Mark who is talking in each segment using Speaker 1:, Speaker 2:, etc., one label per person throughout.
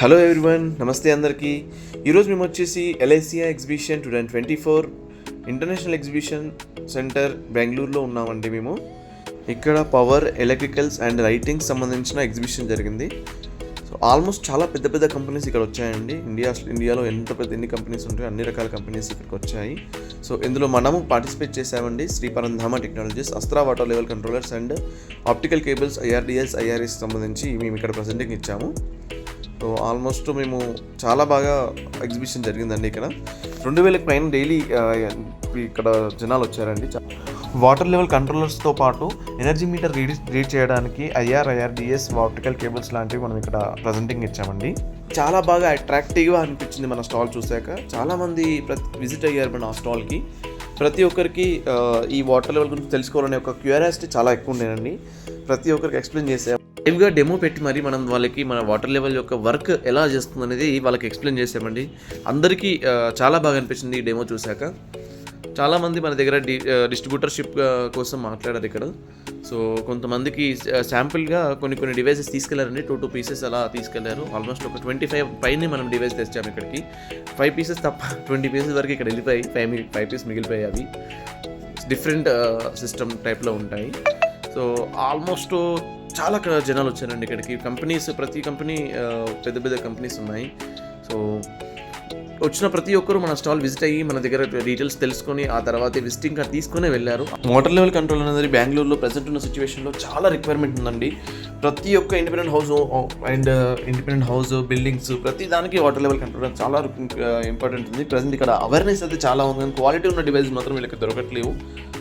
Speaker 1: Hello everyone, నమస్తే అందరికీ. ఈరోజు మేము వచ్చేసి ఎల్ఐసిఐ ఎగ్జిబిషన్ 2024 ఇంటర్నేషనల్ ఎగ్జిబిషన్ సెంటర్ బెంగళూరులో ఉన్నామండి. మేము ఇక్కడ పవర్, ఎలక్ట్రికల్స్ అండ్ లైటింగ్ సంబంధించిన ఎగ్జిబిషన్ జరిగింది. సో ఆల్మోస్ట్ చాలా పెద్ద పెద్ద కంపెనీస్ ఇక్కడ వచ్చాయండి. ఇండియాలో ఎన్ని కంపెనీస్ ఉంటాయో అన్ని రకాల కంపెనీస్ ఇక్కడికి వచ్చాయి. సో ఇందులో మనము పార్టిసిపేట్ చేసామండి. Shri Parandhama Technologies, Astra water level controllers and optical cables, IRDS, IRS సంబంధించి మేము ఇక్కడ ప్రజెంటింగ్ ఇచ్చాము. సో ఆల్మోస్ట్ మేము చాలా బాగా ఎగ్జిబిషన్ జరిగిందండి. ఇక్కడ 2000 పైన డైలీ ఇక్కడ జనాలు వచ్చారండి. వాటర్ లెవెల్ కంట్రోలర్స్తో పాటు ఎనర్జీ మీటర్ రీడ్ చేయడానికి IRDS, ఆప్టికల్ కేబుల్స్ లాంటివి మనం ఇక్కడ ప్రజెంటింగ్ ఇచ్చామండి. చాలా బాగా అట్రాక్టివ్గా అనిపించింది మన స్టాల్ చూశాక. చాలామంది విజిట్ అయ్యారు మన స్టాల్కి. ప్రతి ఒక్కరికి ఈ వాటర్ లెవెల్ గురించి తెలుసుకోవాలనే ఒక క్యూరియాసిటీ చాలా ఎక్కువ ఉండేనండి. ప్రతి ఒక్కరికి ఎక్స్ప్లెయిన్ చేసాము. లైవ్గా డెమో పెట్టి మరి మనం వాళ్ళకి మన వాటర్ లెవెల్ యొక్క వర్క్ ఎలా చేస్తుంది అనేది వాళ్ళకి ఎక్స్ప్లెయిన్ చేసామండి. అందరికీ చాలా బాగా అనిపించింది ఈ డెమో చూశాక. చాలామంది మన దగ్గర డిస్ట్రిబ్యూటర్షిప్ కోసం మాట్లాడారు ఇక్కడ. సో కొంతమందికి శాంపుల్గా కొన్ని డివైసెస్ తీసుకెళ్లారండి. 2 పీసెస్ అలా తీసుకెళ్లారు. ఆల్మోస్ట్ ఒక 25 పైనే మనం డివైస్ తెచ్చాము ఇక్కడికి. 5 పీసెస్ తప్ప 20 పీసెస్ వరకు ఇక్కడ వెళ్ళిపోయి 5 పీస్ మిగిలిపోయాయి. అవి డిఫరెంట్ సిస్టమ్ టైప్లో ఉంటాయి. సో ఆల్మోస్ట్ చాలా జనాలు వచ్చారండి ఇక్కడికి. కంపెనీస్, ప్రతి కంపెనీ పెద్ద పెద్ద కంపెనీస్ ఉన్నాయి. సో వచ్చిన ప్రతి ఒక్కరు మన స్టాల్ విజిట్ అయ్యి మన దగ్గర డీటెయిల్స్ తెలుసుకొని ఆ తర్వాత విజిటింగ్ కార్డ్ తీసుకునే వెళ్ళారు. వాటర్ లెవెల్ కంట్రోల్ అనేది బెంగళూరులో ప్రజెంట్ ఉన్న సిచ్యువేషన్లో చాలా రిక్వైర్మెంట్ ఉందండి. ప్రతి ఒక్క ఇండిపెండెంట్ హౌస్ బిల్డింగ్స్ ప్రతి దానికి వాటర్ లెవెల్ కంట్రోల్ చాలా ఇంపార్టెంట్ ఉంది. ప్రజెంట్ ఇక్కడ అవేర్నెస్ అయితే చాలా ఉంది, కానీ క్వాలిటీ ఉన్న డివైస్ మాత్రం వీళ్ళకి దొరకట్లేవు.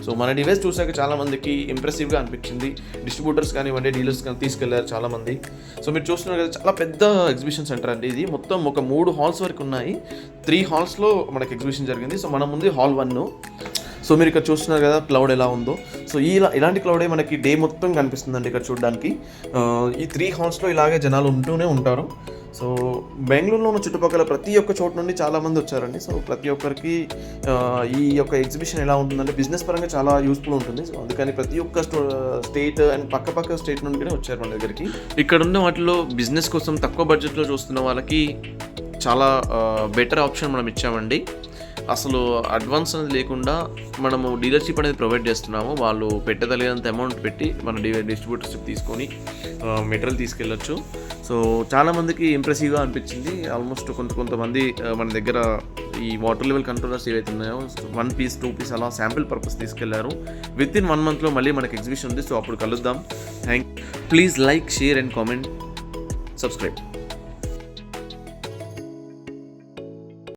Speaker 1: సో మన డివైస్ చూసాక చాలా మందికి ఇంప్రెసివ్గా అనిపించింది. డిస్ట్రిబ్యూటర్స్ కానివ్వండి, డీలర్స్ కానీ తీసుకెళ్లారు చాలామంది. సో మీరు చూస్తున్నారు కదా, చాలా పెద్ద ఎగ్జిబిషన్ సెంటర్ అండి ఇది. మొత్తం ఒక 3 హాల్స్ వరకు ఉన్నాయి. 3 హాల్స్లో మనకి ఎగ్జిబిషన్ జరిగింది. సో మన ముందు హాల్ 1. సో మీరు ఇక్కడ చూస్తున్నారు కదా క్లౌడ్ ఎలా ఉందో. సో ఇలాంటి క్లౌడే మనకి డే మొత్తం కనిపిస్తుందండి ఇక్కడ చూడడానికి. ఈ 3 హాల్స్లో ఇలాగే జనాలు ఉంటూనే ఉంటారు. సో బెంగళూరులో ఉన్న చుట్టుపక్కల ప్రతి ఒక్క చోటు నుండి చాలామంది వచ్చారండి. సో ప్రతి ఒక్కరికి ఈ యొక్క ఎగ్జిబిషన్ ఎలా ఉంటుందంటే బిజినెస్ పరంగా చాలా యూస్ఫుల్ ఉంటుంది. సో అందుకని ప్రతి ఒక్క స్టేట్ అండ్ పక్క స్టేట్ నుండి కూడా వచ్చారు మన దగ్గరికి. ఇక్కడ ఉన్న వాటిలో బిజినెస్ కోసం తక్కువ బడ్జెట్లో చూస్తున్న వాళ్ళకి చాలా బెటర్ ఆప్షన్ మనం ఇచ్చామండి. అసలు అడ్వాన్స్ అనేది లేకుండా మనము డీలర్షిప్ అనేది ప్రొవైడ్ చేస్తున్నాము. వాళ్ళు పెట్టదలిగినంత అమౌంట్ పెట్టి మన డిస్ట్రిబ్యూటర్షిప్ తీసుకొని మెటీరియల్ తీసుకెళ్ళచ్చు. సో చాలామందికి ఇంప్రెసివ్గా అనిపించింది. ఆల్మోస్ట్ కొంతమంది మన దగ్గర ఈ వాటర్ లెవెల్ కంట్రోలర్స్ ఏవైతే ఉన్నాయో 1 పీస్ 2 పీస్ అలా శాంపిల్ పర్పస్ తీసుకెళ్లారు. విత్ ఇన్ 1 మంత్లో మళ్ళీ మనకి ఎగ్జిబిషన్ ఉంది. సో అప్పుడు కలుద్దాం. Please like, share and comment, subscribe.